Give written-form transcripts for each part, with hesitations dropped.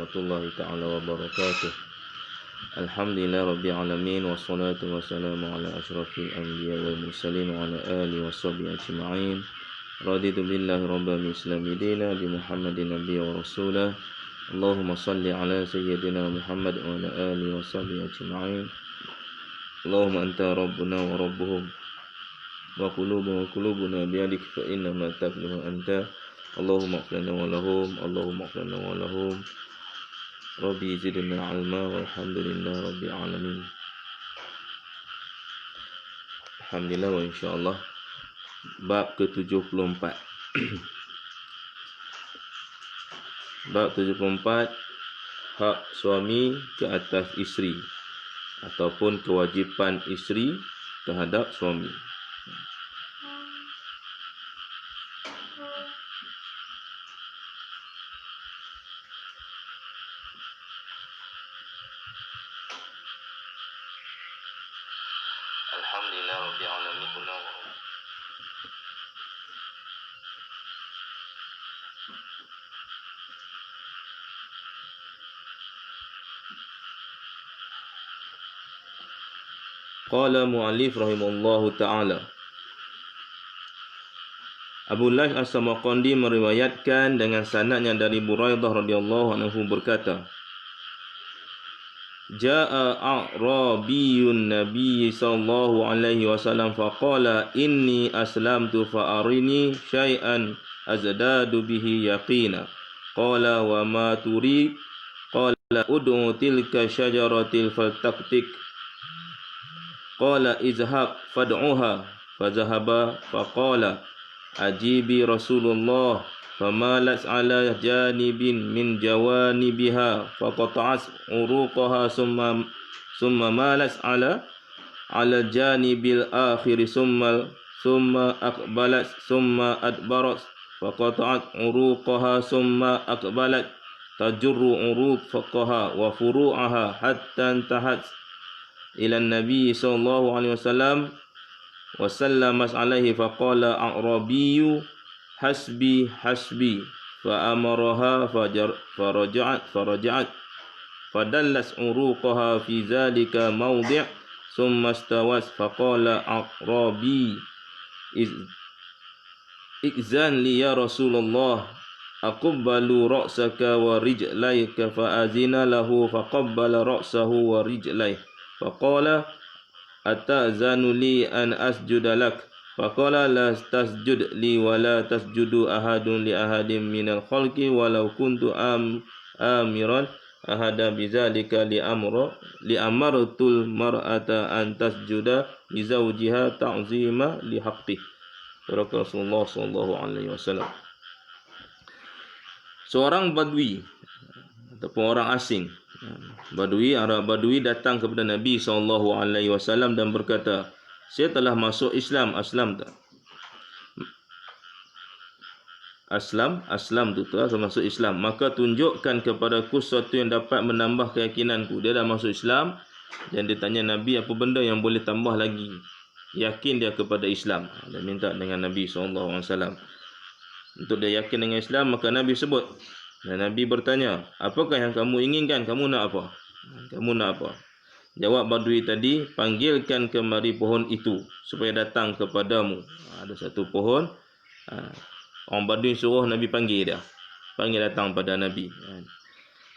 warahmatullahi ta'ala wabarakatuh. Alhamdulillah rabbil alamin, wassalatu wassalamu ala asyrafil anbiya wal mursalin wa ala alihi washabihi ajma'in. Raditu billahi rabbil islami dina bi Muhammadin nabiyya wa rasulah. Allahumma salli ala sayyidina Muhammad wa ala alihi washabihi ajma'in. Allahumma anta rabbuna wa rabbuhum wa qulubuna biyadik fa inna ma tafluhu anta. Allahumma ighfirna wa lahum, Allahumma ighfirna wa lahum. Rabbi zidna ilma walhamdulillah rabbil alamin. Alhamdulillah wa insyaallah. Bab ke-74. Bab 74, hak suami ke atas isteri ataupun kewajipan isteri terhadap suami. Alhamdulillah rabbil alamin. Qala mu'allif rahimahullahu ta'ala. Abu Lays As-Samarqandi meriwayatkan dengan sanadnya dari Buraidah radhiyallahu anhu berkata, Ja'a a'rabiyyun nabiy sallallahu alaihi wasallam faqala inni aslamtu fa'arini syai'an azdadu bihi yaqina. Qala wa ma turid? Qala ud'u tilka syajaratil faltaqtik. Qala izhab fad'uha. Fazahaba faqala ajibi Rasulullah famalat ala janibin min jawanibiha faqata'at uruqaha summa malat ala janibil akhir summa aqbalat summa adbarat faqata'at uruqaha summa aqbalat tajurru uruqaha wa furu'aha hatta intahat ila Nabi sallallahu alaihi wasallam wa sallamat alaihi faqala a'rabiyyu hasbi hasbi fa amaraha faraja'at fadallas uruqaha fi zalika mawdi' thumma istawat faqala a'rabi izan li ya Rasulullah aqbalu ra'saka wa rijlayka fa azina lahu faqabbala ra'sahu wa rijlayhi faqala atazanu li an asjuda lak. Faqala la tasjud li wa la tasjudu ahadun li ahadin minal khalqi walau kuntu amiran ahada bizalika li amartul mar'ata an tasjuda li zawjiha ta'zima li haqqi. Rasulullah sallallahu alaihi wasallam. Seorang badui ataupun orang asing, Arab Badui datang kepada Nabi SAW dan berkata, saya telah masuk Islam. Aslam tu telah masuk Islam. Maka tunjukkan kepadaku sesuatu yang dapat menambah keyakinanku. Dia dah masuk Islam dan dia tanya Nabi apa benda yang boleh tambah lagi yakin dia kepada Islam. Dia minta dengan Nabi SAW. Untuk dia yakin dengan Islam, maka Nabi sebut. Dan Nabi bertanya, apakah yang kamu inginkan? Kamu nak apa? Jawab Badui tadi, panggilkan kemari pohon itu supaya datang kepadamu. Ada satu pohon. Orang Badui suruh Nabi panggil dia. Panggil datang pada Nabi.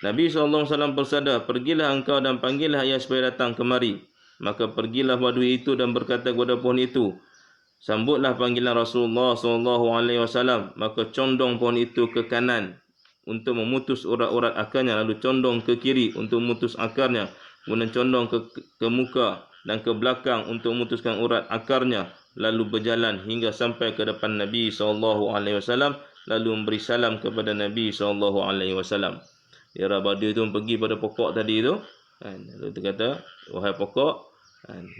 Nabi SAW bersabda, pergilah engkau dan panggillah ia supaya datang kemari. Maka pergilah Badui itu dan berkata kepada pohon itu, sambutlah panggilan Rasulullah SAW. Maka condong pohon itu ke kanan untuk memutus urat-urat akarnya, lalu condong ke kiri untuk memutus akarnya, kemudian condong ke muka dan ke belakang untuk memutuskan urat akarnya, lalu berjalan hingga sampai ke depan Nabi SAW, lalu memberi salam kepada Nabi SAW. Dia Badui itu pergi pada pokok tadi itu, lalu dia kata, wahai pokok,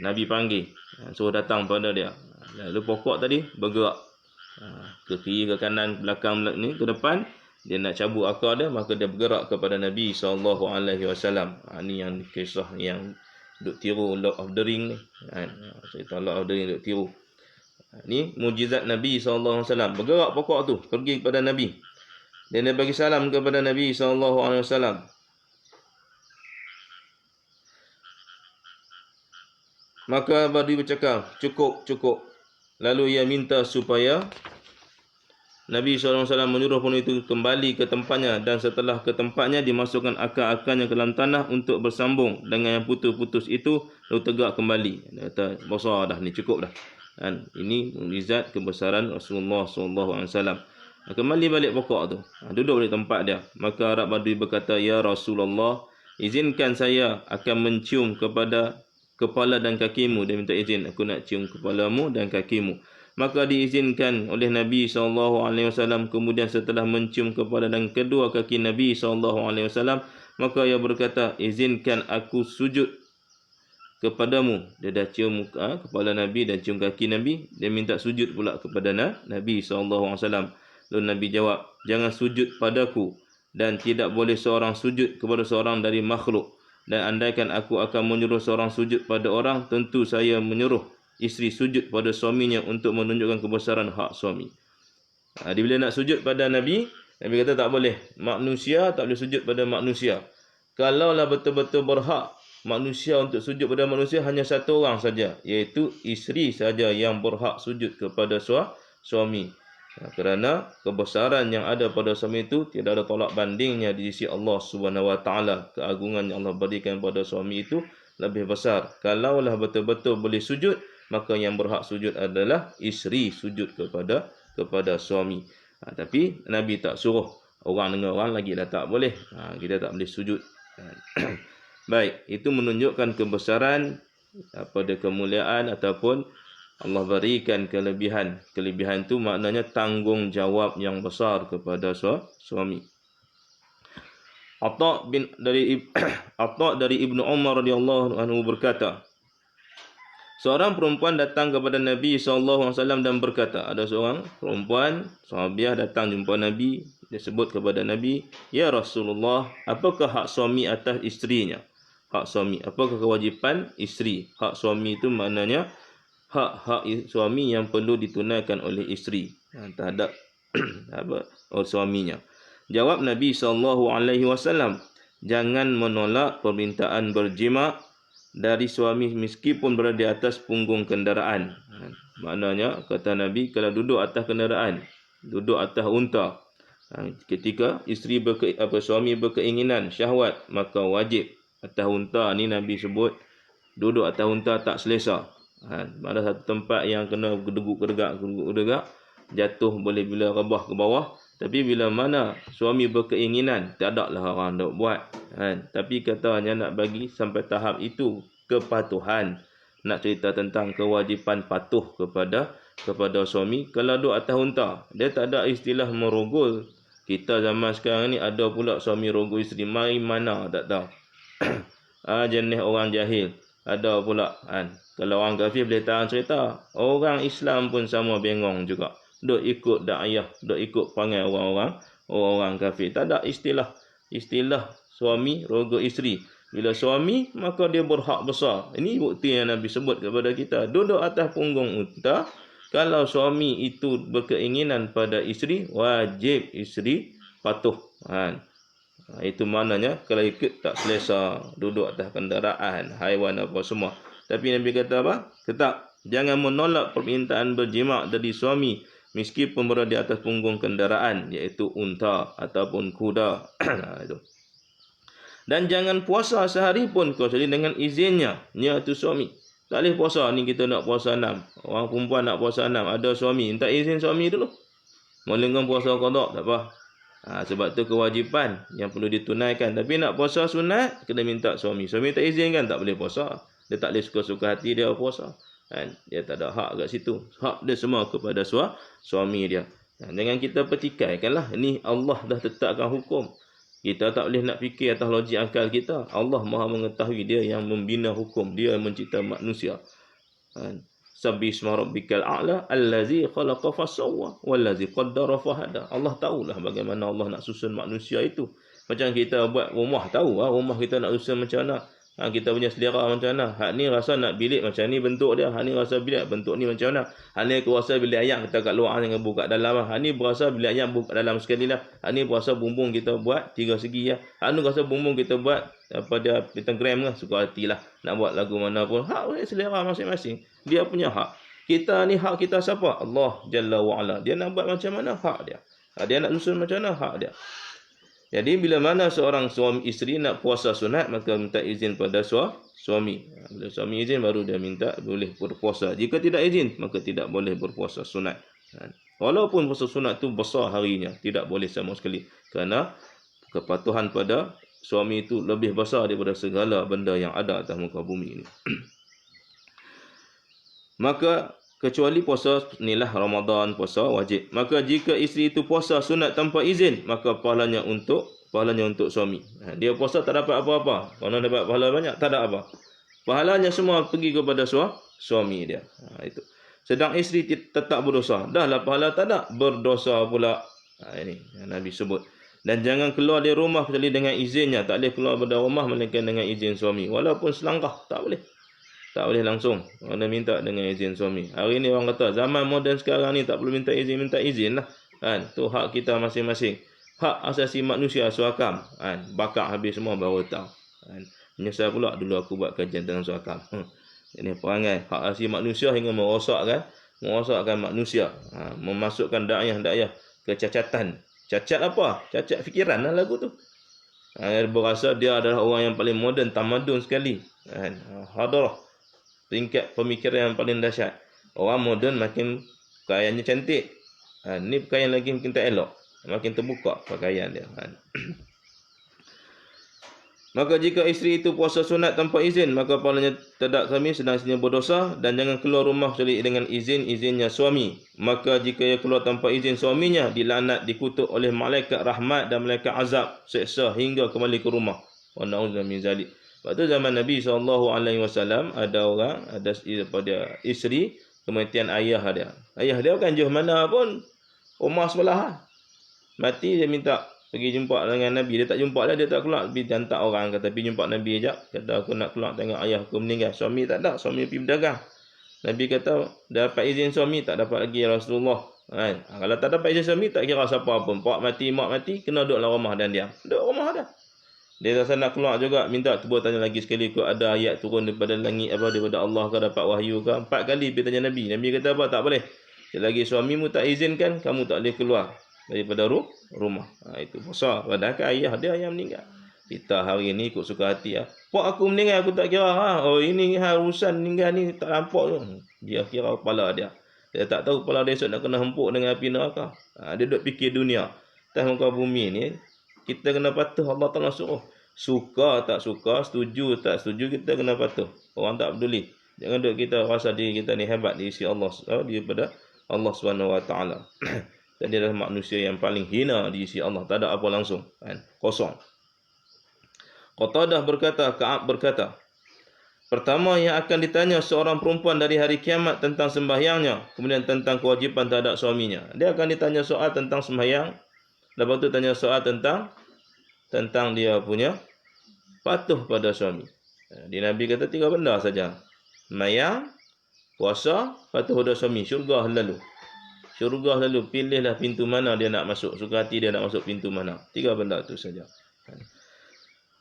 Nabi panggil, suruh datang pada dia. Lalu pokok tadi bergerak ke kiri, ke kanan, ke belakang ni, ke depan. Dia nak cabut akar dia, maka dia bergerak kepada Nabi SAW. Ini yang kisah yang duk tiru Lord of the Ring ni. Cerita Lord of the Ring duk tiru. Ini mujizat Nabi SAW. Bergerak pokok tu, pergi kepada Nabi. Dan dia bagi salam kepada Nabi SAW. Maka Badui bercakap, cukup, cukup. Lalu ia minta supaya Nabi SAW menyuruh pohon itu kembali ke tempatnya, dan setelah ke tempatnya dimasukkan akar-akarnya ke dalam tanah untuk bersambung dengan yang putus-putus itu, lalu tegak kembali. Dia kata, besar dah ni, cukup dah. Dan ini mukjizat kebesaran Rasulullah SAW. Kembali balik pokok tu, duduk balik tempat dia. Maka Arab Badui berkata, ya Rasulullah, izinkan saya akan mencium kepada kepala dan kakimu. Dia minta izin, aku nak cium kepalamu dan kakimu. Maka diizinkan oleh Nabi SAW. Kemudian setelah mencium kepala dan kedua kaki Nabi SAW, maka ia berkata, izinkan aku sujud kepadamu. Dia dah cium kepala Nabi dan cium kaki Nabi. Dia minta sujud pula kepada Nabi SAW. Lalu Nabi jawab, jangan sujud padaku, dan tidak boleh seorang sujud kepada seorang dari makhluk. Dan andaikan aku akan menyuruh seorang sujud pada orang, tentu saya menyuruh isteri sujud pada suaminya untuk menunjukkan kebesaran hak suami. Dia bila nak sujud pada Nabi, Nabi kata tak boleh. Manusia tak boleh sujud pada manusia. Kalaulah betul-betul berhak manusia untuk sujud pada manusia, hanya satu orang saja, iaitu isteri saja yang berhak sujud kepada suami. Kerana kebesaran yang ada pada suami itu tidak ada tolak bandingnya di sisi Allah Subhanahu Wa Taala. Keagungan yang Allah berikan pada suami itu lebih besar. Kalaulah betul-betul boleh sujud, maka yang berhak sujud adalah isteri sujud kepada suami. Tapi Nabi tak suruh orang dengan orang lagi dah tak boleh. Kita tak boleh sujud. Baik, itu menunjukkan kebesaran pada kemuliaan ataupun Allah berikan kelebihan. Kelebihan itu maknanya tanggungjawab yang besar kepada suami. Atha dari Ibnu Umar radhiyallahu anhu berkata, seorang perempuan datang kepada Nabi SAW dan berkata, ada seorang perempuan sahabiah datang jumpa Nabi. Dia sebut kepada Nabi, ya Rasulullah, apakah hak suami atas isterinya? Hak suami, apakah kewajipan isteri? Hak suami itu maknanya hak-hak suami yang perlu ditunaikan oleh isteri terhadap suaminya. Jawab Nabi SAW, jangan menolak permintaan berjima dari suami meskipun berada di atas punggung kendaraan. Maknanya, kata Nabi, kalau duduk atas kendaraan, duduk atas unta, ketika isteri suami berkeinginan syahwat, maka wajib atas unta ni. Nabi sebut duduk atas unta tak selesa. Ada satu tempat yang kena gedeguk-gedegak, jatuh boleh bila rebah ke bawah. Tapi bila mana suami berkeinginan, tak ada lah orang nak buat. Tapi katanya nak bagi sampai tahap itu kepatuhan. Nak cerita tentang kewajipan patuh kepada suami. Kalau duduk atas unta, dia tak ada istilah merogol. Kita zaman sekarang ni ada pula suami rogol isteri. Mari mana tak tahu. Jenis orang jahil. Ada pula kalau orang kafir boleh tahan cerita. Orang Islam pun sama bengong juga. Duk ikut da'ayah, duk ikut panggil orang kafir. Tak ada istilah suami rogo isteri. Bila suami, maka dia berhak besar. Ini bukti yang Nabi sebut kepada kita. Duduk atas punggung unta. Kalau suami itu berkeinginan pada isteri, wajib isteri patuh. Itu maknanya kalau ikut tak selesa, duduk atas kendaraan, haiwan apa semua. Tapi Nabi kata apa? Tetap jangan menolak permintaan berjima dari suami meskipun berada di atas punggung kendaraan, iaitu unta ataupun kuda. Itu. Dan jangan puasa sehari pun kecuali dengan izinnya, iaitu suami. Tak boleh puasa ni, kita nak puasa 6. Orang perempuan nak puasa 6, ada suami, minta izin suami dulu. Melainkan puasa qada tak apa. Sebab tu kewajipan yang perlu ditunaikan. Tapi nak puasa sunat, kena minta suami. Suami tak izinkan, tak boleh puasa. Dia tak boleh suka-suka hati dia puasa. Dia tak ada hak kat situ. Hak dia semua kepada suami dia. Jangan kita pertikaikanlah. Ini Allah dah tetapkan hukum. Kita tak boleh nak fikir atas logik akal kita. Allah Maha mengetahui, dia yang membina hukum. Dia yang mencipta manusia. Sabbi isma rabbikal a'la allazi khalaqa fasawwa wallazi qaddara fahada. Allah tahulah bagaimana Allah nak susun manusia itu. Macam kita buat rumah, tahu rumah kita nak susun macam mana. Kita punya selera macam mana. Hak ni rasa nak bilik macam ni bentuk dia. Hak ni rasa bilik bentuk ni macam mana. Hak ni aku rasa bilik ayam kita kat luar jangan buka kat dalam. Hak ni berasa bilik ayam buka kat dalam sekali lah. Hak ni berasa bumbung kita buat 3 segi lah. Hak ni rasa bumbung kita buat apa dia pentagram lah. Suka hati lah. Nak buat lagu mana pun. Hak selera masing-masing. Dia punya hak. Kita ni hak kita siapa? Allah Jalla wa'ala. Dia nak buat macam mana? Hak dia. Dia nak susun macam mana? Hak dia. Jadi bila mana seorang suami isteri nak puasa sunat, maka minta izin pada suami. Bila suami izin baru dia minta boleh berpuasa. Jika tidak izin, maka tidak boleh berpuasa sunat. Walaupun puasa sunat tu besar harinya, tidak boleh sama sekali. Kerana kepatuhan pada suami itu lebih besar daripada segala benda yang ada atas muka bumi ini. Maka kecuali puasa inilah Ramadan, puasa wajib. Maka jika isteri itu puasa sunat tanpa izin, maka pahalanya untuk suami. Dia puasa tak dapat apa-apa. Kalau dapat pahala banyak, tak ada apa. Pahalanya semua pergi kepada suami dia. Itu. Sedang isteri tetap berdosa. Dahlah pahala tak ada, berdosa pula. Ini yang Nabi sebut. Dan jangan keluar dari rumah kecuali dengan izinnya. Tak boleh keluar dari rumah melainkan dengan izin suami. Walaupun selangkah, tak boleh. Tak boleh langsung. Kena minta dengan izin suami. Hari ni orang kata zaman moden sekarang ni tak perlu minta izin lah. Tu hak kita masing-masing. Hak asasi manusia suakam. Bakar habis semua baru tahu. Menyesal pula dulu aku buat kajian tentang suakam. Ini perangai hak asasi manusia hingga merosakkan manusia. Memasukkan dakwah kecacatan. Cacat apa? Cacat fikiran lah lagu tu. Berasa dia adalah orang yang paling moden, tamadun sekali. Hadarah. Tingkat pemikiran yang paling dahsyat. Orang moden makin pakaiannya cantik. Ni pakaian lagi makin tak elok. Makin terbuka pakaian dia. Maka jika isteri itu puasa sunat tanpa izin, maka pahalanya terhadap suami sedang istrinya berdosa dan jangan keluar rumah kecuali dengan izinnya suami. Maka jika ia keluar tanpa izin suaminya, dilaknat, dikutuk oleh malaikat rahmat dan malaikat azab, seksa hingga kembali ke rumah. Wa na'udzu min zalik. Pada zaman Nabi SAW, ada isteri, kematian ayah dia. Ayah dia kan jauh mana pun, rumah sebelah. Mati, dia minta pergi jumpa dengan Nabi. Dia tak jumpa dia tak keluar. Dia hantar orang, kata pergi jumpa Nabi sekejap. Kata aku nak keluar tengok ayah aku meninggal. Suami tak ada, suami pergi berdagang. Nabi kata, dapat izin suami, tak dapat lagi ya Rasulullah. Kalau tak dapat izin suami, tak kira siapa pun. Pak mati, mak mati, kena duduk dalam rumah dan diam. Duduk rumah dah. Dia rasa nak keluar juga, minta cuba tanya lagi sekali kau ada ayat turun daripada langit daripada Allah ke, dapat wahyu ke. 4 kali dia tanya Nabi. Nabi kata apa? Tak boleh. Selagi suamimu tak izinkan, kamu tak boleh keluar daripada rumah. Itu besar. Padahal ayah dia yang meninggal. Kita hari ni ikut suka hati. Pak aku meninggal, aku tak kira. Oh ini urusan meninggal ni tak nampak tu. Dia kira kepala dia. Dia tak tahu kepala dia esok nak kena hempuk dengan api neraka. Dia duduk fikir dunia. Atas muka bumi ni, kita kena patuh Allah Ta'ala suruh. Suka tak suka, setuju tak setuju, kita kena patuh. Orang tak peduli. Jangan duduk kita rasa diri kita ni hebat di sisi Allah, daripada Allah SWT. Dan dia adalah manusia yang paling hina di sisi Allah. Tak ada apa langsung. Kosong. Qatadah berkata, Ka'ab berkata, pertama yang akan ditanya seorang perempuan dari hari kiamat tentang sembahyangnya, kemudian tentang kewajipan terhadap suaminya. Dia akan ditanya soal tentang sembahyang, lepas tu tanya soal tentang dia punya patuh pada suami. Di Nabi kata 3 benda saja. Sembahyang, puasa, patuh pada suami. Syurga lalu. Pilihlah pintu mana dia nak masuk. Suka hati dia nak masuk pintu mana. 3 benda itu saja.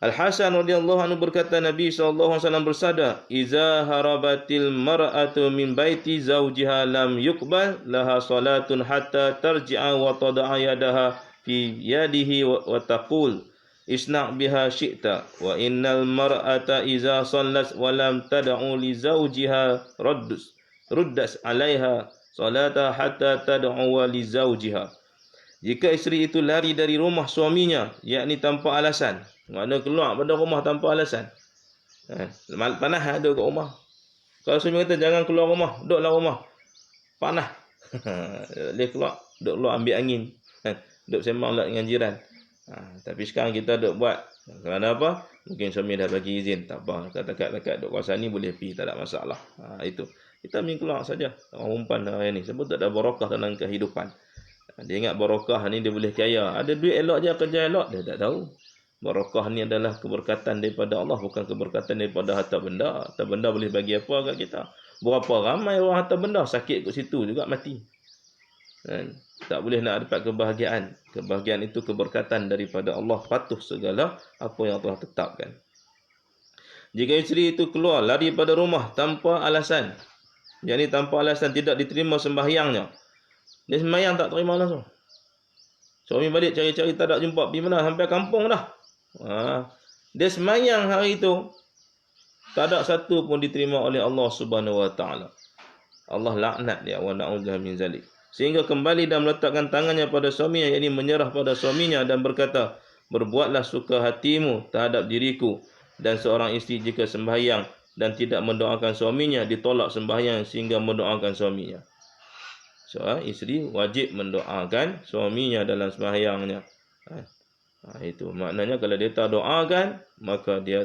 Al-Hasan radhiyallahu anhu berkata, Nabi SAW bersabda, "Iza harabatil mar'atu min baiti zawjiha lam yuqbal laha salatun hatta tarji'a wa tad'a yadaha fi yadihi wa taqul isna' biha syi'ta wa innal mar'ata iza sallat wa lam tad'u li zawjiha ruddas 'alaiha salata hatta tad'u li zawjiha." Jika isteri itu lari dari rumah suaminya, yakni tanpa alasan, makna keluar pada rumah tanpa alasan. Panas ada kat rumah. Kalau suami kata jangan keluar rumah, duduklah rumah. Panas. Dia keluar, duduk keluar ambil angin. Duduk sembang dengan jiran. Tapi sekarang kita duduk buat. Kerana apa? Mungkin suami dah bagi izin. Tak apa. Dekat duduk kawasan ni boleh pergi. Tak ada masalah. Itu. Kita ambil keluar saja. Orang umpan hari ni. Sebab tak ada barakah dalam kehidupan. Dia ingat barakah ni dia boleh kaya. Ada duit elok je, kerja elok. Dia tak tahu. Barakah ni adalah keberkatan daripada Allah, bukan keberkatan daripada harta benda. Harta benda boleh bagi apa kat kita? Berapa ramai orang harta benda sakit kat situ juga mati. Kan? Tak boleh nak dapat kebahagiaan. Kebahagiaan itu keberkatan daripada Allah, patuh segala apa yang Allah tetapkan. Jika isteri itu keluar lari pada rumah tanpa alasan, yakni tanpa alasan tidak diterima sembahyangnya, dia sembahyang tak terima langsung. Suami balik cari-cari tak ada jumpa, pergi mana? Sampai kampung dah. Dia sembahyang hari itu, tak ada satu pun diterima oleh Allah Subhanahu Wa Taala. Allah laknat dia, wa na'udzubillah min zalik. Sehingga kembali dan meletakkan tangannya pada suaminya, yakni menyerah pada suaminya dan berkata, berbuatlah suka hatimu terhadap diriku. Dan seorang isteri jika sembahyang dan tidak mendoakan suaminya, ditolak sembahyang sehingga mendoakan suaminya. So, isteri wajib mendoakan suaminya dalam sembahyangnya. Itu maknanya kalau dia tak doakan, maka dia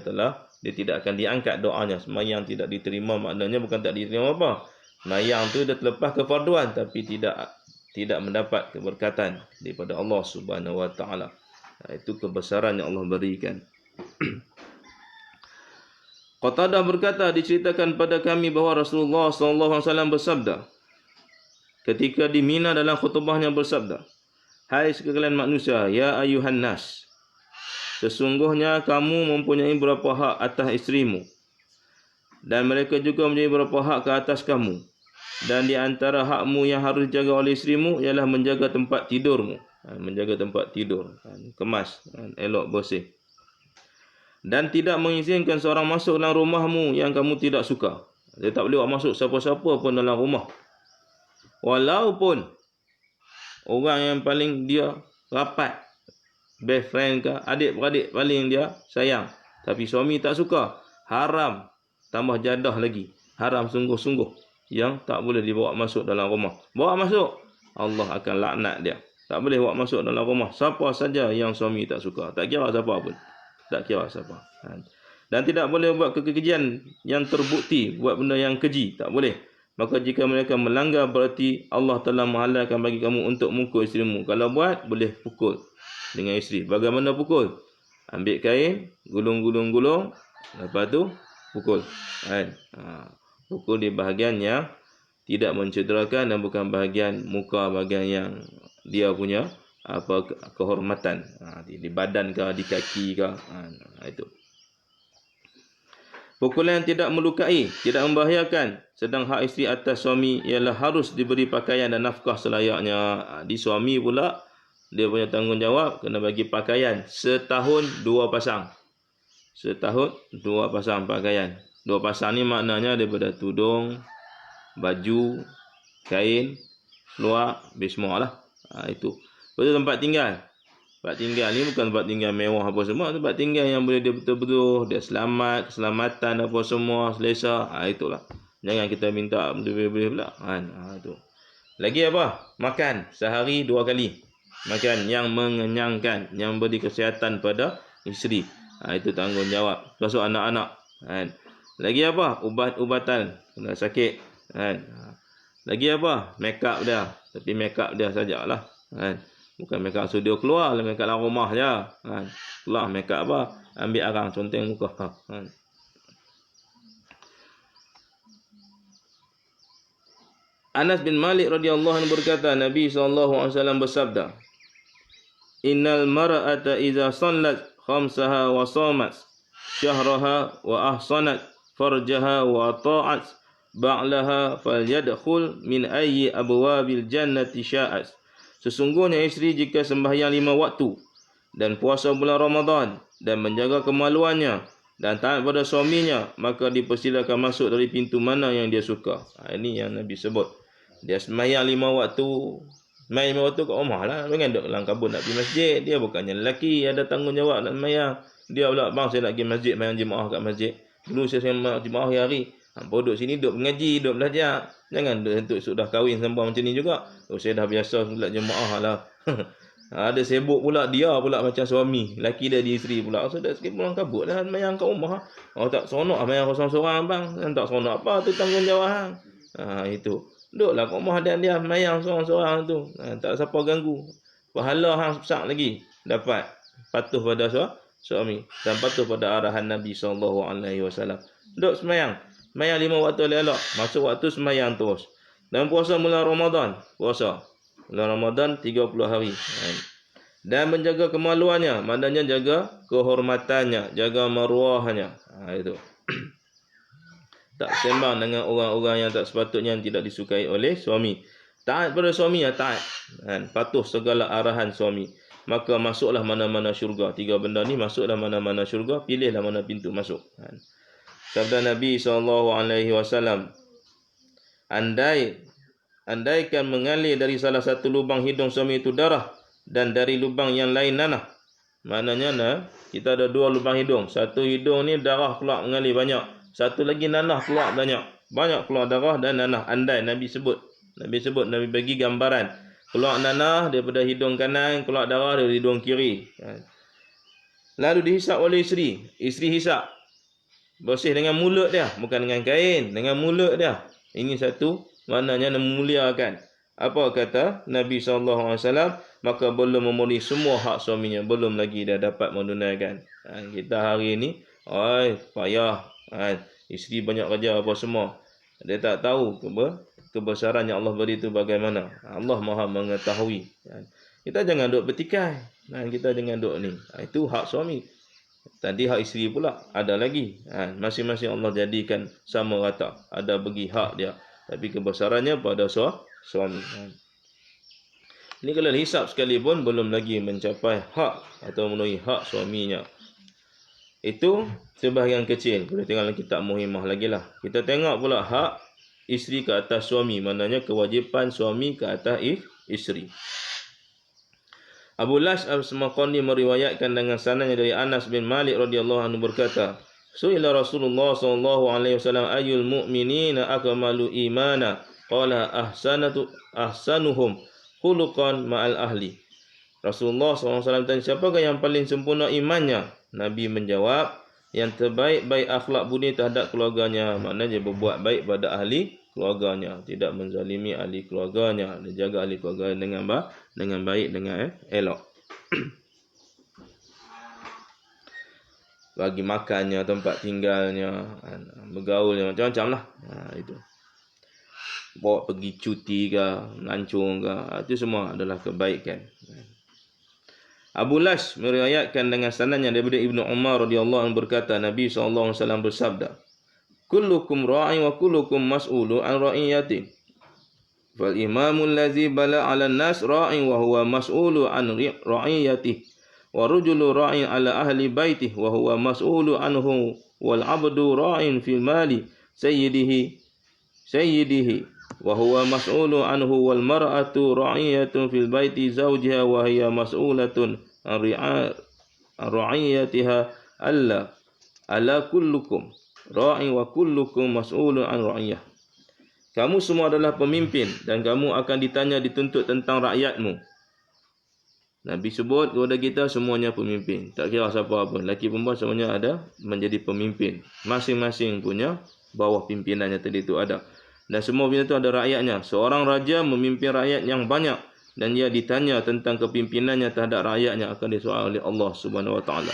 tidak akan diangkat doanya. Sembahyang tidak diterima maknanya bukan tak diterima apa. Sembahyang tu dia terlepas kefarduan tapi tidak mendapat keberkatan daripada Allah Subhanahu Wa Taala. Itu kebesaran yang Allah berikan. Qatadah berkata, diceritakan pada kami bahawa Rasulullah SAW bersabda ketika di Mina dalam khutbahnya bersabda, hai sekalian manusia, ya ayuhan nas, sesungguhnya kamu mempunyai beberapa hak atas isterimu, dan mereka juga mempunyai beberapa hak ke atas kamu. Dan di antara hakmu yang harus dijaga oleh isterimu ialah menjaga tempat tidurmu. Menjaga tempat tidur, kemas, elok, bersih. Dan tidak mengizinkan seorang masuk dalam rumahmu yang kamu tidak suka. Dia tak boleh masuk siapa-siapa pun dalam rumah. Walaupun orang yang paling dia rapat, best friend ke, adik-beradik paling dia sayang, tapi suami tak suka, haram, tambah jadah lagi, haram sungguh-sungguh, yang tak boleh dibawa masuk dalam rumah. Bawa masuk, Allah akan laknat dia. Tak boleh bawa masuk dalam rumah siapa saja yang suami tak suka, tak kira siapa pun, tak kira siapa. Dan tidak boleh buat kekejian yang terbukti, buat benda yang keji, tak boleh. Maka jika mereka melanggar, berarti Allah telah menghalalkan bagi kamu untuk mukul isterimu. Kalau buat, boleh pukul dengan isteri. Bagaimana pukul? Ambil kain, gulung-gulung-gulung, lepas tu pukul. Pukul di bahagian yang tidak mencederakan dan bukan bahagian muka, bahagian yang dia punya kehormatan. Di badan ke, di kaki ke. Itu. Pukulan yang tidak melukai, tidak membahayakan. Sedang hak isteri atas suami ialah harus diberi pakaian dan nafkah selayaknya. Di suami pula, dia punya tanggungjawab kena bagi pakaian. Setahun 2 pasang. Setahun 2 pasang pakaian. 2 pasang ni maknanya daripada tudung, baju, kain, seluar, semua lah. Itu. Lepas tu tempat tinggal. Tempat tinggal ni bukan tempat tinggal mewah apa semua. Tempat tinggal yang boleh dia betul-betul, dia selamat, keselamatan apa semua, selesa. Itulah. Jangan kita minta boleh pula. Itu. Lagi apa? Makan sehari 2 kali. Makan yang mengenyangkan, yang beri kesihatan pada isteri. Itu tanggungjawab. Termasuk anak-anak. Lagi apa? Ubat-ubatan. Kena sakit. Lagi apa? Make up dia. Tapi make up dia sajalah. Bukan make up studio, keluar lah make up dalam rumah je. Keluar make up apa? Ambil arang, conteng muka. Anas bin Malik radhiyallahu anhu berkata, Nabi SAW bersabda, innal mar'ata idza sallat khamsaha wa shamat syahraha wa ahsanat farjaha wa ata'at ba'laha falyadkhul min ayyi abwabil jannati sya'at. Sesungguhnya isteri jika sembahyang 5 waktu dan puasa bulan Ramadan dan menjaga kemaluannya dan taat pada suaminya, maka dipersilakan masuk dari pintu mana yang dia suka. Ini yang Nabi sebut. Dia sembahyang 5 waktu. Sembahyang 5 waktu kat rumah lah. Jangan duduk dalam kabut nak pergi masjid. Dia bukannya lelaki, ada tanggungjawab nak sembahyang. Dia pula, bang saya nak pergi masjid, sembahyang jemaah kat masjid. Dulu saya sembahyang jemaah hari-hari. Hampa duduk sini, duduk mengaji, duduk belajar. Jangan duduk sudah kahwin sembang macam ni juga. Saya dah biasa solat jemaah lah. Ada sibuk pula, dia pula macam suami. Laki dia di isteri pula. Sudah sikit pulang kabut lah, sembahyang kat rumah. Tak seronok sembahyang seorang-seorang bang. Tak seronok apa, tu tanggungjawab. Itu. Duduklah kat rumah dia sembahyang seorang-seorang tu. Tak siapa ganggu. Pahala hang besar lagi dapat. Patuh pada suami dan patuh pada arahan Nabi SAW. Duk semayang 5 waktu elok, masuk waktu semayang terus. Dan puasa bulan Ramadan, puasa bulan Ramadan 30 hari. Dan menjaga kemaluannya, maknanya jaga kehormatannya, jaga maruahnya. Itu. Tak sembang dengan orang-orang yang tak sepatutnya, yang tidak disukai oleh suami. Taat pada suami, ya taat. Patuh segala arahan suami. Maka masuklah mana-mana syurga. 3 benda ni, masuklah mana-mana syurga, pilihlah mana pintu masuk. Sabda Nabi SAW, andaikan mengalir dari salah satu lubang hidung suami itu darah, dan dari lubang yang lain nanah. Maknanya kita ada 2 lubang hidung. Satu hidung ni darah keluar mengalir banyak. Satu lagi nanah keluar banyak. Banyak keluar darah dan nanah. Andai Nabi sebut, Nabi bagi gambaran. Keluar nanah daripada hidung kanan, keluar darah dari hidung kiri. Lalu dihisap oleh isteri. Isteri hisap. Bersih dengan mulut dia, bukan dengan kain, dengan mulut dia. Ini satu, maknanya memuliakan. Apa kata Nabi SAW? Maka belum memenuhi semua hak suaminya, belum lagi dia dapat menunaikan. Kita hari ini, payah. Isteri banyak kerja apa semua. Dia tak tahu kebesaran yang Allah beri itu bagaimana. Allah Maha mengetahui. Kita jangan duk bertikai. Kita jangan duk ni. Itu hak suami. Tadi hak isteri pula ada lagi. Masing-masing Allah jadikan sama rata. Ada bagi hak dia. Tapi kebesarannya pada suami. Ini kalau hisap sekalipun belum lagi mencapai hak atau memenuhi hak suaminya. Itu sebahagian kecil. Boleh tengok dalam kitab Muhimmah lagi lah. Kita tengok pula hak isteri ke atas suami. Maknanya kewajipan suami ke atas isteri. Abu Lash al-Samarqandi meriwayatkan dengan sanadnya dari Anas bin Malik radhiyallahu anhu berkata, Su'ila Rasulullah sallallahu alaihi wasallam ayyul mu'minina akmalu imana? Qala ahsanuhum khuluqan ma'al ahli. Rasulullah SAW tanya, siapakah yang paling sempurna imannya? Nabi menjawab, yang terbaik-baik akhlak budi terhadap keluarganya. Maknanya berbuat baik pada ahli keluarganya, tidak menzalimi ahli keluarganya, dia jaga ahli keluarga dengan baik, dengan elok. Bagi makannya, tempat tinggalnya, bergaulnya, macam-macam lah. Itu. Bawa pergi cuti ke, melancong ke, itu semua adalah kebaikan. Abu Lash meriwayatkan dengan sanadnya daripada Ibnu Umar radhiyallahu anhu berkata, Nabi SAW bersabda, Kullukum ra'in wa kullukum mas'ulu an ra'iyati. Fal imamul ladzi bala 'ala an-nas ra'in wa huwa mas'ulu an ra'iyatihi. Wa rajulu ra'in 'ala ahli baitihi wa huwa mas'ulu anhu wal 'abdu ra'in fil mali sayyidihi wa huwa mas'ulu anhu wal mar'atu ra'iyatun fil baiti zawjiha wa hiya mas'ulatun an ra'iyatiha ala kullukum ra'in wa kullukum mas'ulun an ra'iyah. Kamu semua adalah pemimpin dan kamu akan ditanya dituntut tentang rakyatmu. Nabi sebut kepada kita semuanya pemimpin. Tak kira siapa apa, lelaki perempuan semuanya ada menjadi pemimpin. Masing-masing punya bawah pimpinannya tadi itu ada. Dan semua pimpinan itu ada rakyatnya. Seorang raja memimpin rakyat yang banyak dan dia ditanya tentang kepimpinannya terhadap rakyatnya, akan disoal oleh Allah Subhanahu Wa Taala.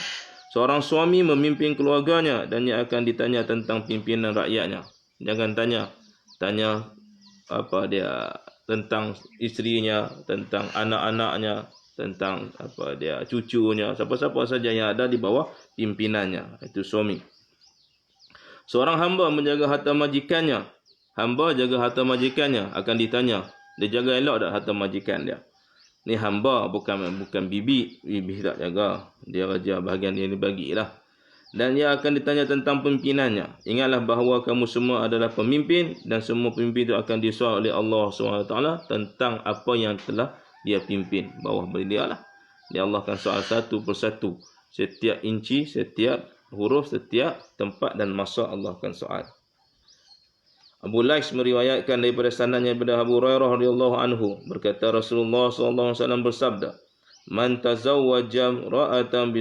Seorang suami memimpin keluarganya dan dia akan ditanya tentang pimpinan rakyatnya. Jangan tanya apa dia tentang isterinya, tentang anak-anaknya, tentang apa dia cucunya, siapa-siapa saja yang ada di bawah pimpinannya, itu suami. Seorang hamba menjaga harta majikannya. Hamba jaga harta majikannya, akan ditanya, dia jaga elok tak harta majikan dia? Ni hamba, bukan bibi tak jaga. Dia raja, bahagian dia dibagilah. Dan dia akan ditanya tentang pimpinannya. Ingatlah bahawa kamu semua adalah pemimpin dan semua pemimpin itu akan disoal oleh Allah SWT tentang apa yang telah dia pimpin. Bawah dia lah. Dia Allah akan soal satu persatu. Setiap inci, setiap huruf, setiap tempat dan masa Allah akan soal. Abu Lash meriwayatkan daripada sanadnya daripada Abu Hurairah radhiyallahu anhu berkata Rasulullah SAW bersabda, Man tazawwaja ra'atan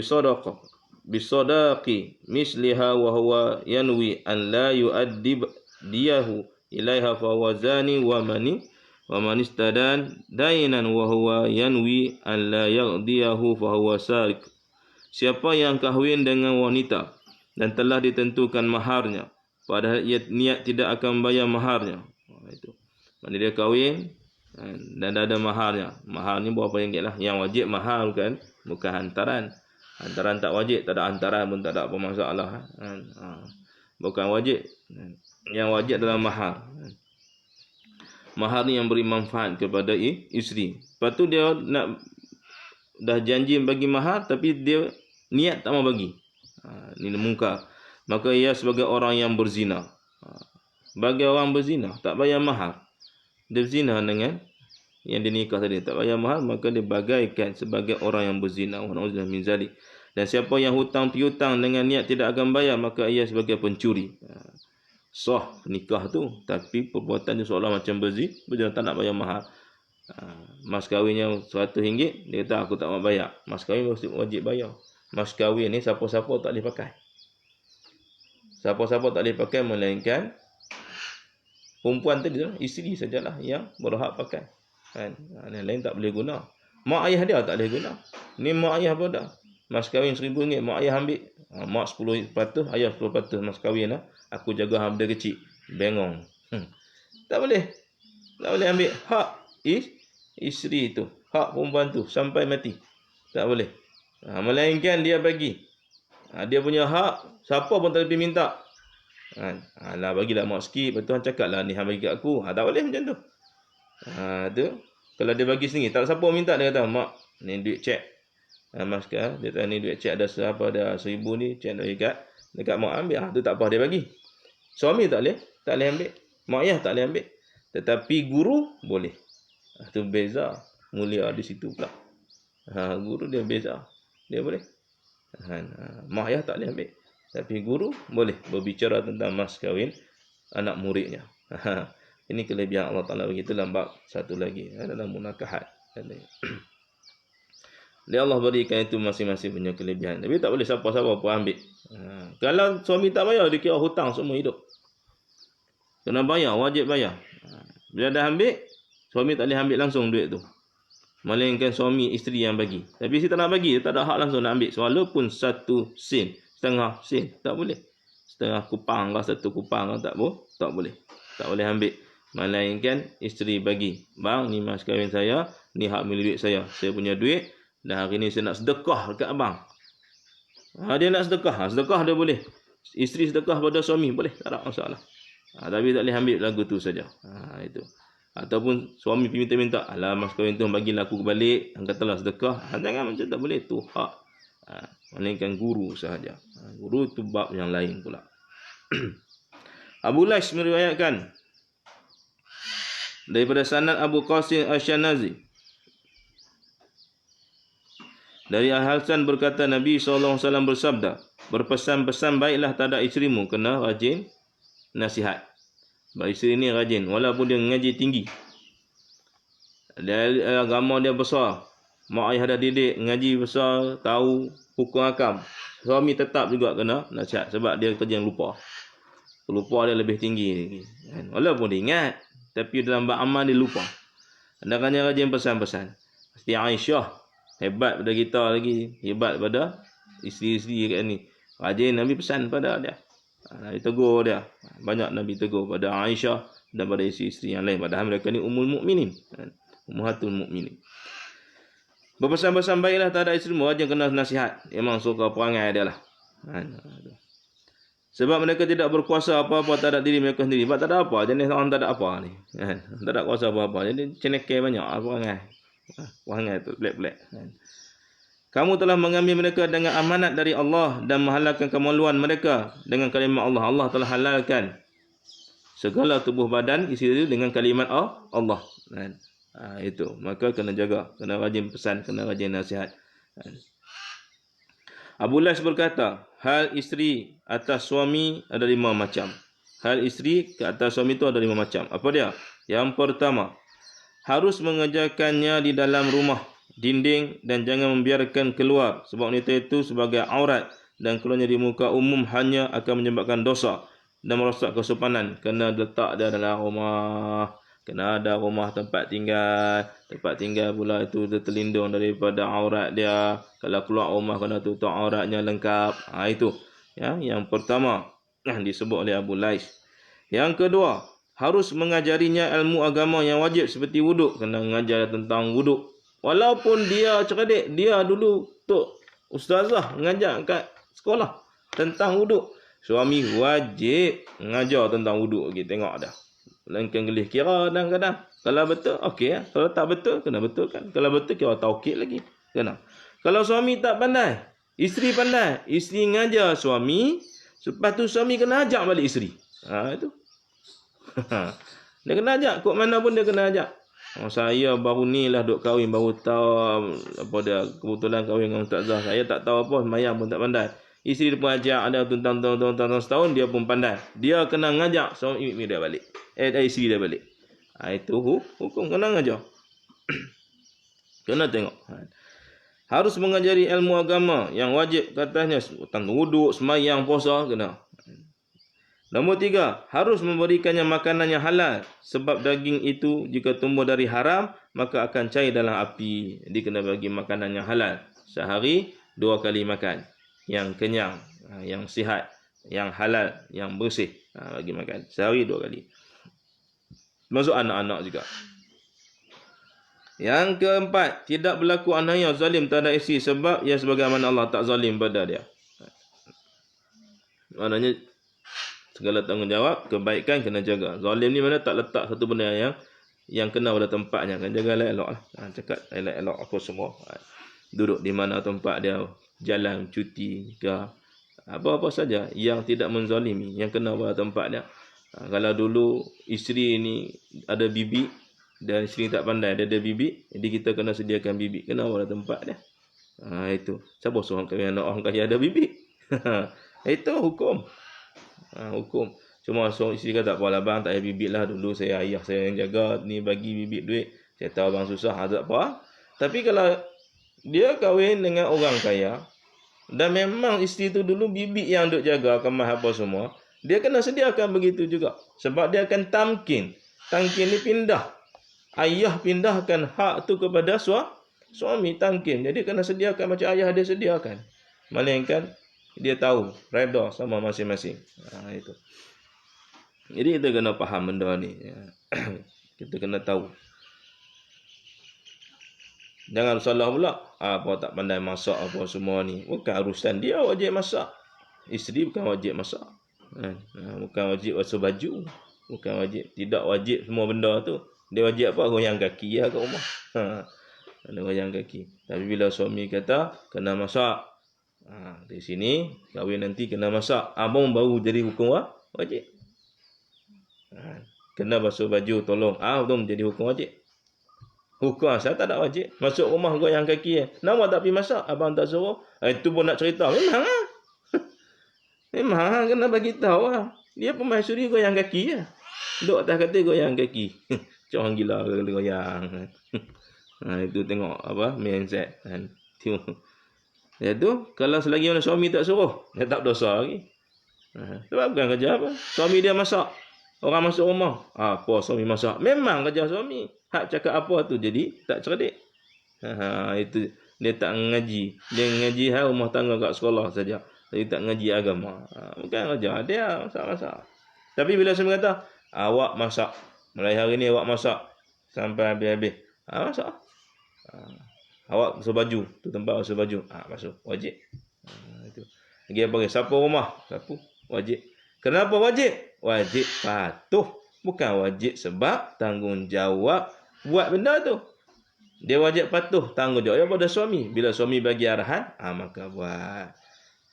bisadaqi misliha wa huwa yanwi an la yu'addib diyahu ilaiha fa huwa zani wa man istadan dainan wa huwa yanwi an la yaghdiyahu fa huwa sariq. siapa yang kahwin dengan wanita dan telah ditentukan maharnya, padahal ia niat tidak akan bayar maharnya. Itu. Mana dia kahwin dan ada maharnya. Mahar ni berapa ringgit lah. Yang wajib mahar bukan hantaran. Hantaran tak wajib, tak ada hantaran pun tak ada apa masalah. Bukan wajib. Yang wajib adalah mahar. Mahar ni yang beri manfaat kepada isteri. Lepas tu dia dah janji bagi mahar tapi dia niat tak mau bagi. Ini mungkar. Maka ia sebagai orang yang berzina. Bagi orang berzina tak bayar mahar, dia berzina dengan yang dia nikah tadi, tak bayar mahar, maka dia bagaikan sebagai orang yang berzina. Na'udzubillah min zalik. Dan siapa yang hutang piutang dengan niat tidak akan bayar, maka ia sebagai pencuri. Sah nikah tu, tapi perbuatan dia seolah macam berzina, tak nak bayar mahar. Mas kahwinnya RM100, dia kata aku tak mau bayar. Mas kahwin mesti wajib bayar. Mas kahwin ni siapa-siapa tak boleh pakai. Siapa-siapa tak boleh pakai melainkan perempuan tadi, isteri sajalah yang berhak pakai. Yang lain tak boleh guna. Mak ayah dia tak boleh guna. Ni mak ayah pun dah. Mas kahwin RM1,000, mak ayah ambil. Mak 10%, ayah 10%. Mas kahwin lah. Aku jaga hamda kecil. Bengong. Tak boleh. Tak boleh ambil hak isteri tu. Hak perempuan tu sampai mati. Tak boleh. Melainkan dia bagi. Dia punya hak, siapa pun tak boleh minta. Lah bagilah mak sikit. Lepas tu Han cakap lah ni Han bagi kat aku. Tak boleh macam tu. Tu kalau dia bagi sendiri, tak siapa minta, dia kata mak ni duit cek. Mas dia kata ni duit cek ada siapa, ada 1,000 ni cek dekat mak ambil. Tu tak apa dia bagi. Suami tak boleh ambil. Mak ayah tak boleh ambil. Tetapi guru boleh. Tu beza mulia di situ pula. Guru dia beza. Dia boleh. Mak ayah tak boleh ambil. Tapi guru boleh berbicara tentang mas kahwin anak muridnya. Ini kelebihan Allah Ta'ala begitu dalam bab satu lagi. Dalam munakahat. Dia Allah berikan itu masing-masing punya kelebihan. Tapi tak boleh siapa-siapa pun ambil. Kalau suami tak bayar, dia kira hutang semua hidup. Kena bayar, wajib bayar. Bila dah ambil, suami tak boleh ambil langsung duit tu. Melainkan suami isteri yang bagi. Tapi isteri tak nak bagi, dia tak ada hak langsung nak ambil. Walaupun 1 sen, setengah sen, tak boleh. Setengah kupang lah, 1 kupang lah, tak boleh. Tak boleh ambil. Melainkan isteri bagi. Bang, ni mas kahwin saya, ni hak milik duit saya. Saya punya duit, dan hari ni saya nak sedekah dekat abang. Dia nak sedekah. Sedekah dia boleh. Isteri sedekah pada suami, boleh. Tak ada masalah. Tapi tak boleh ambil lagu tu saja. Itu. Ataupun suami minta-minta, alah mas kahwin tu bagilah aku balik. Katalah sedekah. Jangan macam tak boleh. Tu hak. Melainkan guru sahaja. Guru tu bab yang lain pula. Abu Lais meriwayatkan daripada sanad Abu Qasim Asy-Syanazi dari Al-Hasan berkata Nabi SAW bersabda, berpesan-pesan baiklah terhadap isterimu, kena rajin nasihat. Sebab isteri ni rajin walaupun dia ngaji tinggi, dia agama dia besar, mak ayah dah didik, ngaji besar, tahu hukum akam, suami tetap juga kena nasihat sebab dia kerja yang lupa dia lebih tinggi lagi. Walaupun dia ingat, tapi dalam beramal dia lupa. Hendaknya rajin pesan-pesan. Seperti Aisyah, hebat pada kita lagi, hebat pada isteri-isteri kat ni. Rajin Nabi pesan pada dia. Nabi tegur dia. Banyak Nabi tegur pada Aisyah dan pada isteri-isteri yang lain. Padahal mereka ni ummul mukminin. Ummahatul mukminin. Berpesan-pesan baiklah terhadap isterimu, rajin kena nasihat. Memang suka perangai dia lah. Sebab mereka tidak berkuasa apa-apa terhadap diri mereka sendiri. Sebab tak ada apa. Jenis orang tak ada apa ni. Tak ada kuasa apa-apa. Jadi cenekeh banyak. Perangai tu. Black-black. Kamu telah mengambil mereka dengan amanat dari Allah dan menghalalkan kemaluan mereka dengan kalimat Allah. Allah telah halalkan segala tubuh badan isi itu dengan kalimat Allah. Itu. Maka kena jaga. Kena rajin pesan. Kena rajin nasihat. Abu Lais berkata, hal isteri atas suami ada 5 macam. Hal isteri ke atas suami itu ada 5 macam. Apa dia? Yang pertama, harus mengerjakannya di dalam rumah, dinding, dan jangan membiarkan keluar. Sebab wanita itu sebagai aurat dan keluarnya di muka umum hanya akan menyebabkan dosa dan merosak kesopanan. Kena letak dia dalam rumah. Kena ada rumah tempat tinggal pula itu dia terlindung daripada aurat dia. Kalau keluar rumah kena tutup auratnya lengkap. Itu ya, yang pertama yang disebut oleh Abu Lais. Yang kedua, harus mengajarinya ilmu agama yang wajib seperti wuduk. Kena mengajar tentang wuduk. Walaupun dia cerdik, dia dulu tok ustazah mengajar kat sekolah tentang wuduk. Suami wajib mengajar tentang wuduk. Okay, tengok dah. Langkah gelih kira kadang-kadang. Kalau betul, okey. Kalau tak betul, kena betulkan. Kalau betul, kira taukid lagi. Kena. Kalau suami tak pandai, isteri pandai. Isteri ngajar suami, lepas tu suami kena ajak balik isteri. Itu. Dia kena ajak. Kok mana pun dia kena ajak. Saya baru ni lah duk kahwin, baru tahu apa dia kebetulan kahwin dengan ustazah. Saya tak tahu apa, semayang pun tak pandai. Isteri dia pun ajak, ada tahun setahun, dia pun pandai. Dia kena ngajak suami dia balik. Isteri dia balik. Itu hukum kena ngajar. Kena tengok. Harus mengajari ilmu agama yang wajib katanya tentang wuduk, semayang, puasa, kena. Nombor 3, harus memberikannya makanan yang halal. Sebab daging itu jika tumbuh dari haram, maka akan cair dalam api. Jadi kena bagi makanan yang halal. Sehari 2 kali makan. Yang kenyang, yang sihat, yang halal, yang bersih. Bagi makan. Sehari 2 kali. Masuk anak-anak juga. Yang keempat, tidak berlaku aniaya zalim terhadap isteri sebab ia sebagaimana Allah tak zalim pada dia. Maknanya segala tanggungjawab, kebaikan kena jaga. Zalim ni mana tak letak satu benda yang kena pada tempatnya. Kan jaga elok lah. Cakap elok apa semua. Duduk di mana tempat dia, jalan, cuti ke apa-apa saja yang tidak menzalimi, yang kena pada tempat dia. Kalau dulu isteri ni ada bibik dan isteri tak pandai, dia ada bibik, jadi kita kena sediakan bibik, kena pada tempat dia. Itu. Siapa suruh kami anak orang kaya ada bibik? Itu hukum. Hukum. Cuma seorang isteri kata, tak apalah bang, tak payah bibik lah, dulu ayah saya yang jaga, ni bagi bibik duit, saya tahu bang susah, tak apa. Tapi kalau dia kahwin dengan orang kaya, dan memang isteri tu dulu bibik yang duk jaga, kemas apa semua, dia kena sediakan begitu juga. Sebab dia akan tamkin. Tamkin ni pindah. Ayah pindahkan hak tu kepada suami tamkin. Jadi kena sediakan macam ayah dia sediakan. Melainkan dia tahu, reda sama masing-masing. Itu. Jadi kita kena faham benda ni. Kita kena tahu. Jangan salah pula. Apa tak pandai masak apa semua ni. Bukan urusan dia wajib masak. Isteri bukan wajib masak. Bukan wajib basuh baju. Bukan wajib. Tidak wajib semua benda tu. Dia wajib apa? Goyang kaki lah kat rumah. Kena goyang kaki. Tapi bila suami kata kena masak. Di sini kahwin nanti kena masak. Abang baru jadi hukum wajib. Kena basuh baju tolong. Betul jadi hukum wajib. Hukum saya tak ada wajib. Masuk rumah goyang kaki. Nama tak pergi masak. Abang tak suruh. Itu pun nak cerita. Memang lah. Memang kena bagi tahu lah. Dia permaisuri goyang kaki lah. Duduk atas kata goyang kaki. Macam gila goyang. Itu tengok apa mindset kan. Itu kalau selagi mana suami tak suruh, dia tak berdosa lagi. Sebab bukan kerja apa. Suami dia masak. Orang masuk rumah. Apa suami masak? Memang kerja suami. Hak cakap apa tu jadi tak cerdik. Itu dia tak ngaji. Dia ngaji rumah tangga kat sekolah saja. Tapi tak ngaji agama. Bukan kerja dia masak-masak. Tapi bila suami kata, awak masak. Mulai hari ni awak masak sampai habis-habis. Masak. Awak basuh baju. Tu tempat basuh baju. Basuh. Wajib. Itu. Lagi apa lagi? Sapu rumah. Sapu. Wajib. Kenapa wajib? Wajib patuh. Bukan wajib sebab tanggungjawab buat benda tu. Dia wajib patuh. Tanggungjawab pada suami. Bila suami bagi arahan, maka buat.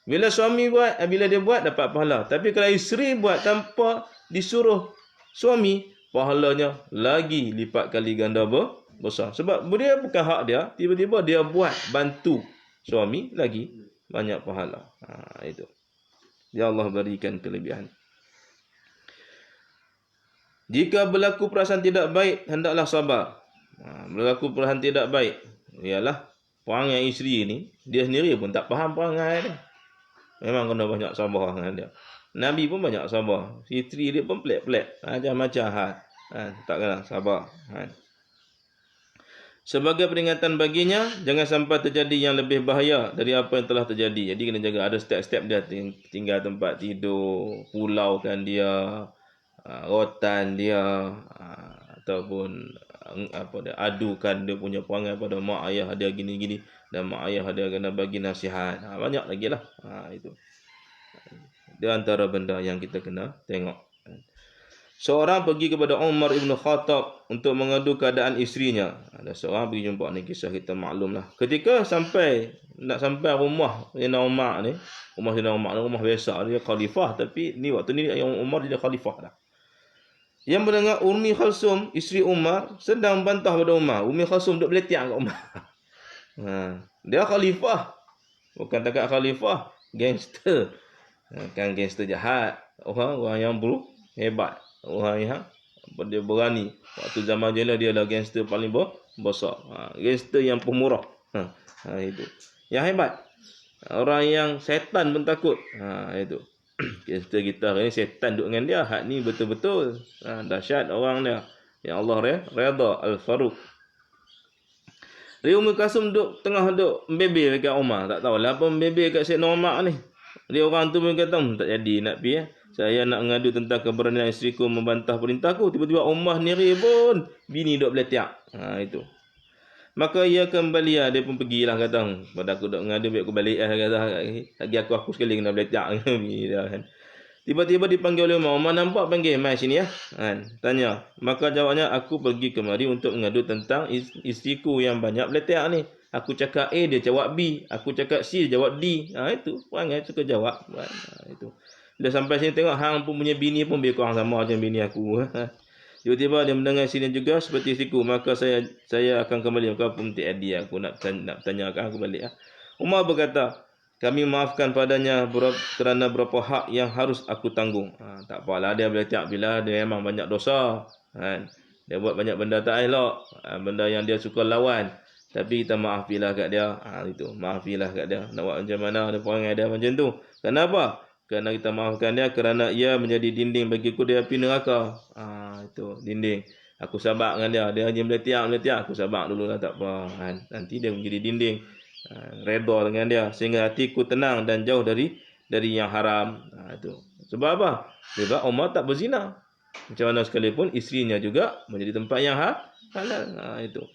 Bila suami buat, bila dia buat, dapat pahala. Tapi kalau isteri buat tanpa disuruh suami, pahalanya lagi lipat kali ganda besar. Sebab dia bukan hak dia, tiba-tiba dia buat bantu suami, lagi banyak pahala. Itu. Ya Allah berikan kelebihan. Jika berlaku perasaan tidak baik, hendaklah sabar. Berlaku perasaan tidak baik, ialah perangai isteri ni, dia sendiri pun tak faham perangai dia. Memang kena banyak sabar dengan dia. Nabi pun banyak sabar. Isteri dia pun pelik-pelik. Macam-macam hal. Tak kena, sabar. Sebagai peringatan baginya, jangan sampai terjadi yang lebih bahaya dari apa yang telah terjadi. Jadi kena jaga, ada step-step dia, tinggal tempat tidur, pulaukan dia, rotan dia, ataupun adukan dia punya perangai pada mak ayah dia gini-gini, dan mak ayah dia kena bagi nasihat. Banyak lagi lah. Itu dia antara benda yang kita kena tengok. Seorang pergi kepada Umar ibn Khattab untuk mengadu keadaan isterinya. Ada seorang pergi jumpa, ni kisah kita maklum lah. Ketika nak sampai rumah Sayyidina Umar ni, rumah Sayyidina Umar ni rumah biasa, dia khalifah, tapi ni waktu ni yang Umar dia khalifah dah. Yang mendengar Ummi Khalsum, isteri Umar, sedang bantah pada Umar. Ummi Khalsum duk beletiak kat Umar. Dia khalifah. Bukan takat khalifah, gangster. Kan gangster jahat. Orang yang hebat. Orang yang dia berani. Waktu zaman jela dia lah gangster paling besar. Gangster yang pemurah. Itu. Yang hebat. Orang yang setan pun takut. Itu. Gangster kita hari ni setan duduk dengan dia. Hak ni betul-betul. Dahsyat orang dia. Yang Allah redha Al-Faruq. Dia Ummi Kasum tengah membebel dekat Umar. Tak tahulah apa membebel kat Sayyidina Umar ni. Dia orang tu pun kata, tak jadi nak pergi. Saya nak mengadu tentang keberanian isteriku membantah perintahku. Tiba-tiba Umar sendiri pun bini duk beletiak. Itu. Maka ia kembali. Dia pun pergilah kata, pada aku duk mengadu, biar aku balik. Kata, lagi aku sekali kena beletiak. Tiba-tiba dipanggil oleh Umar. Umar nampak panggil, mai sini ya. Tanya. Maka jawabnya, aku pergi kemari untuk mengadu tentang isteriku yang banyak beletiak ni. Aku cakap A, dia jawab B. Aku cakap C, dia jawab D. Itu. Perangai suka jawab. Itu. Dia sampai sini tengok, hang pun punya bini pun lebih kurang sama macam bini aku. Tiba-tiba dia mendengar sini juga seperti istriku. Maka saya akan kembali. Maka pun tak ada. Aku nak tanyakan aku balik. Umar berkata, kami maafkan padanya kerana berapa hak yang harus aku tanggung. Tak apalah, dia boleh tiap bila dia memang banyak dosa. Dia buat banyak benda tak elok. Benda yang dia suka lawan. Tapi kita maafilah kat dia. Itu, maafilah kat dia. Nak buat macam mana, dia perangai dia macam tu. Kenapa? Kerana kita maafkan dia, kerana ia menjadi dinding bagiku dari api neraka. Itu, dinding. Aku sabar dengan dia. Dia hanya meletiak. Aku sabar dulu lah, tak apa. Nanti dia menjadi dinding. Redha dengan dia. Sehingga hatiku tenang dan jauh dari yang haram. Itu. Sebab apa? Sebab Umar tak berzina. Macam mana sekalipun, isterinya juga menjadi tempat yang halal. Itu.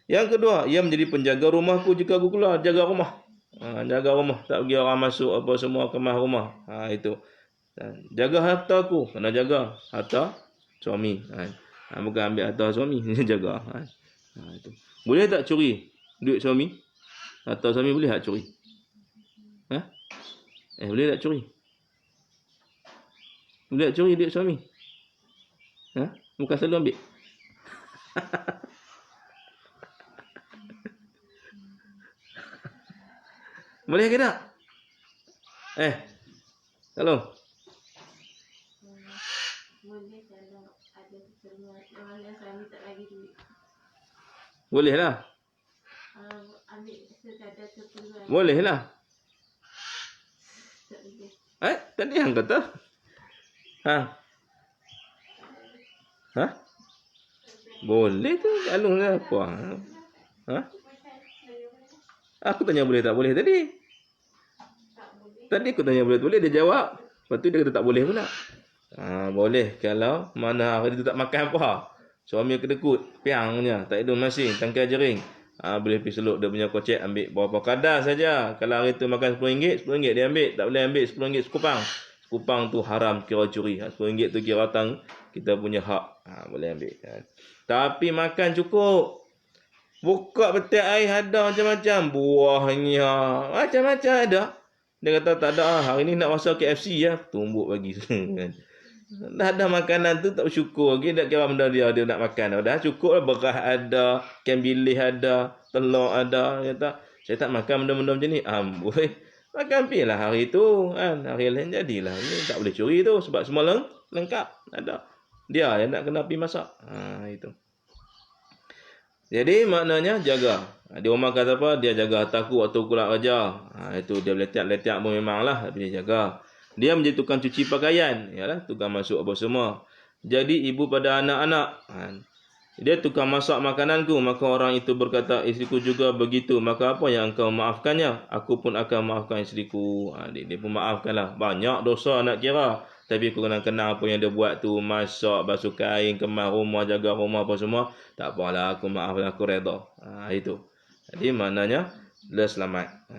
Yang kedua, ia menjadi penjaga rumahku jika aku keluar. Jaga rumah. Jaga rumah. Tak bagi orang masuk apa semua kemah rumah. Itu. Jaga harta aku. Kena jaga harta suami. Bukan ambil harta suami. Jaga. Itu. Boleh tak curi duit suami? Harta suami boleh tak curi? Boleh tak curi? Boleh tak curi duit suami? Bukan selalu ambil. Boleh ke tak? Tolong. Boleh kalau ada keperluan yang kami tak bagi duit. Boleh lah. Ambil sekadar keperluan. Boleh lah. Tak boleh. Tadi yang kata. Boleh tu. Alung lah apa. Aku tanya boleh tak boleh tadi. Tadi aku tanya boleh tak boleh, dia jawab. Lepas tu dia kata tak boleh pula. Boleh kalau mana hari tu tak makan apa. Suami kedekut, piangnya, tak hidung masing, tangkai jering. Boleh pergi seluk dia punya kocek, ambil berapa kadar saja. Kalau hari tu makan RM10, RM10 dia ambil. Tak boleh ambil RM10 sekupang. Sekupang tu haram kira curi. RM10 tu kira kita punya hak. Boleh ambil. Tapi makan cukup. Buka petik air ada macam-macam. Buahnya macam-macam ada. Dia kata tak ada. Hari ni nak masuk KFC ya. Tumbuk bagi. Dah ada makanan tu tak bersyukur lagi. Tak kira benda dia nak makan. Dah cukup lah. Beras ada. Ikan bilis ada. Telur ada. Dia kata saya tak makan benda-benda macam ni. Boleh. Makan pi lah hari tu. Hari lain jadilah. Ni tak boleh curi tu. Sebab semua lengkap. Ada. Dia yang nak kena pergi masak. Itu. Jadi maknanya jaga. Dia Umar kata apa? Dia jaga hartaku waktu pula kerja. Itu dia letiak-letiak pun memanglah. Tapi dia jaga. Dia menjadi tukang cuci pakaian. Yalah, tukang masuk apa semua. jadi ibu pada anak-anak. Dia tukang masak makananku, maka orang itu berkata, isteriku juga begitu, maka apa yang engkau maafkannya? Aku pun akan maafkan isteriku. Dia pun maafkanlah. Banyak dosa nak kira, tapi aku kenang-kenang apa yang dia buat tu, masak, basuh kain, kemas rumah, jaga rumah apa semua, tak apalah, aku maafkan, aku redha. Itu. Jadi maknanya dia selamat.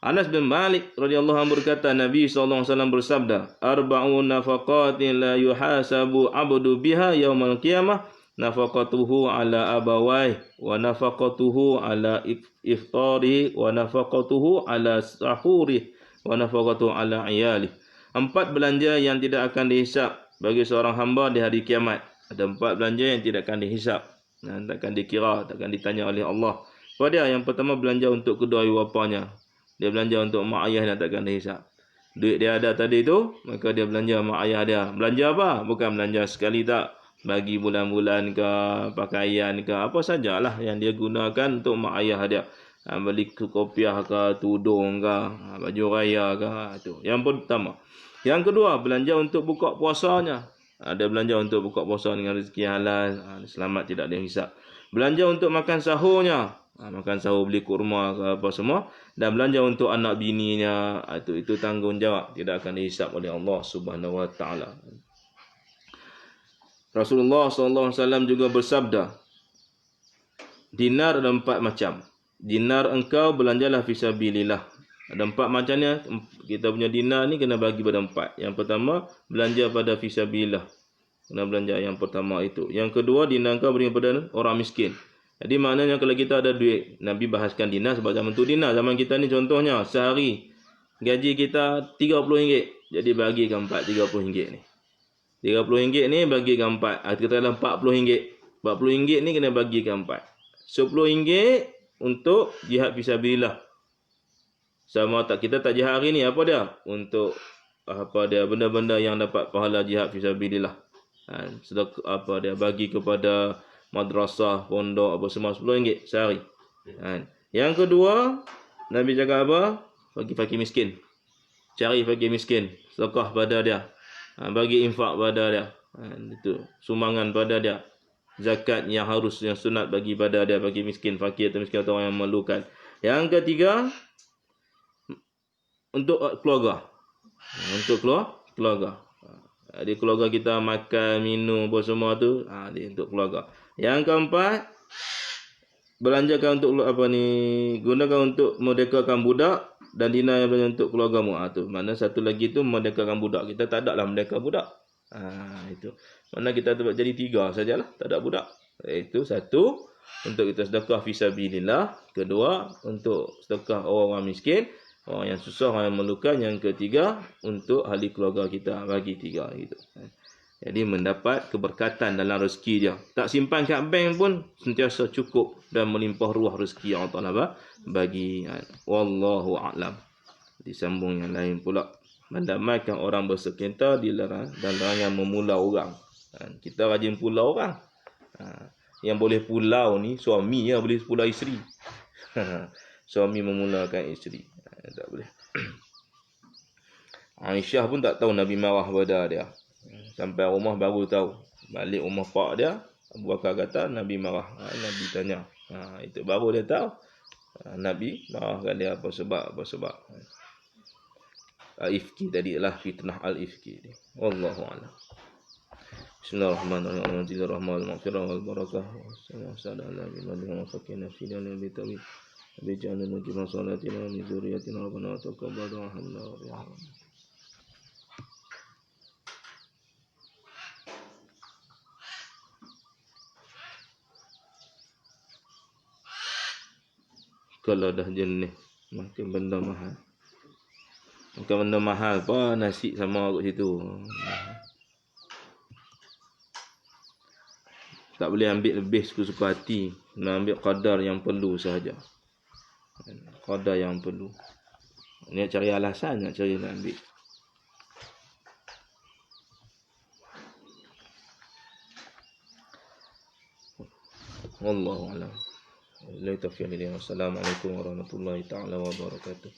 Anas bin Malik radhiyallahu anhu berkata, Nabi SAW bersabda, arba'un nafaqatin la yuhasabu abdu biha yaumal qiyamah, nafaqatuhu ala abawai, wa nafaqatuhu ala iftari, wa nafaqatuhu ala sahuri, wa nafaqatuhu ala iyali. 4 belanja yang tidak akan dihisap bagi seorang hamba di hari kiamat. Ada 4 belanja yang tidak akan dihisap, takkan dikira, takkan ditanya oleh Allah. Pada yang pertama, belanja untuk kedua ibu bapanya. Dia belanja untuk mak ayah dan takkan dihisap. Duit dia ada tadi tu, maka dia belanja mak ayah dia. Belanja apa? Bukan belanja sekali tak. Bagi bulan-bulan ke, pakaian ke, apa sajalah yang dia gunakan untuk mak ayah dia. Beli kopiah ke, tudung ke, baju raya ke. Itu. Yang pertama. Yang kedua, belanja untuk buka puasanya. Ada belanja untuk buka puasa dengan rezeki halal. Selamat tidak dihisap. Belanja untuk makan sahurnya. Makan sahur, beli kurma ke apa semua, dan belanja untuk anak bininya, itu tanggungjawab, tidak akan dihisap oleh Allah Subhanahu wa taala. Rasulullah SAW juga bersabda, dinar ada 4 macam. Dinar engkau belanjalah fisabilillah. Ada 4 macamnya. Kita punya dinar ni kena bagi pada 4. Yang pertama, belanja pada fisabilillah. Kena belanja yang pertama itu. Yang kedua, dinar engkau beri kepada orang miskin. Jadi maknanya kalau kita ada duit, Nabi bahaskan dinar sebab zaman tu dinar. Zaman kita ni contohnya, sehari gaji kita RM30. Jadi bagikan 4 RM30 ni. RM30 ni bagikan 4. Katakanlah RM40. RM40 ni kena bagikan 4. RM10 untuk jihad fisabilillah. Sama tak kita tak jihad hari ni, apa dia? Untuk apa dia, benda-benda yang dapat pahala jihad fisabilillah. Sedekah apa dia, bagi kepada madrasah, pondok apa semua, RM10 sehari. Yang kedua, Nabi cakap apa? Bagi fakir miskin. Cari fakir miskin, sedekah pada dia. Bagi infak pada dia. Itu sumbangan pada dia. Zakat yang harus, yang sunat bagi pada dia, bagi miskin, fakir atau miskin atau orang yang memerlukan. Yang ketiga, untuk keluarga. Untuk keluarga. Di keluarga kita makan, minum apa semua tu, untuk keluarga. Yang keempat, belanjakan untuk apa ni, gunakan untuk merdekakan budak, dan dinar yang belanja untuk keluargamu. Tu mana satu lagi tu merdekakan budak. Kita tak ada lah merdeka budak. Itu. Mana kita dapat jadi 3 sajalah, tak ada budak. Itu satu, untuk kita sedekah fisabilillah. Kedua, untuk sedekah orang miskin, orang yang susah, orang yang memerlukan. Yang ketiga, untuk ahli keluarga kita. Bagi 3 gitu. Jadi mendapat keberkatan dalam rezeki dia. Tak simpan kat bank pun sentiasa cukup dan melimpah ruah rezeki yang Allah Taala bagi. Wallahu a'lam. Disambung yang lain pula. Mendamaikan orang bersengketa dilarang, dan larangan memula orang. Kita rajin pula orang. Yang boleh pulau ni suami ya, boleh pulau isteri. Suami memulakan isteri. Tak boleh. Aisyah pun tak tahu Nabi marah pada dia. Sampai rumah baru tahu. Balik rumah pak dia, Abu Bakar kata Nabi marah. Nabi tanya. Itu baru dia tahu. Nabi marahkan dia apa sebab. Al-Ifki tadi lah, fitnah Al-Ifki. Wallahu a'lam. Bismillahirrahmanirrahim. Bismillahirrahmanirrahim. Wal barakah. Wassalamu alaikum. Bijana nujuma salatina min zuriyatina rabbana taqabbal du'a. Kalau dah jenis makan benda mahal. Makan benda mahal apa, nasi sama kat situ. Tak boleh ambil lebih suka-suka hati. Nak ambil qadar yang perlu sahaja. Qadar yang perlu. Ni cari alasan nak cari nak ambil. Wallahu a'lam. Assalamualaikum warahmatullahi taala wabarakatuh.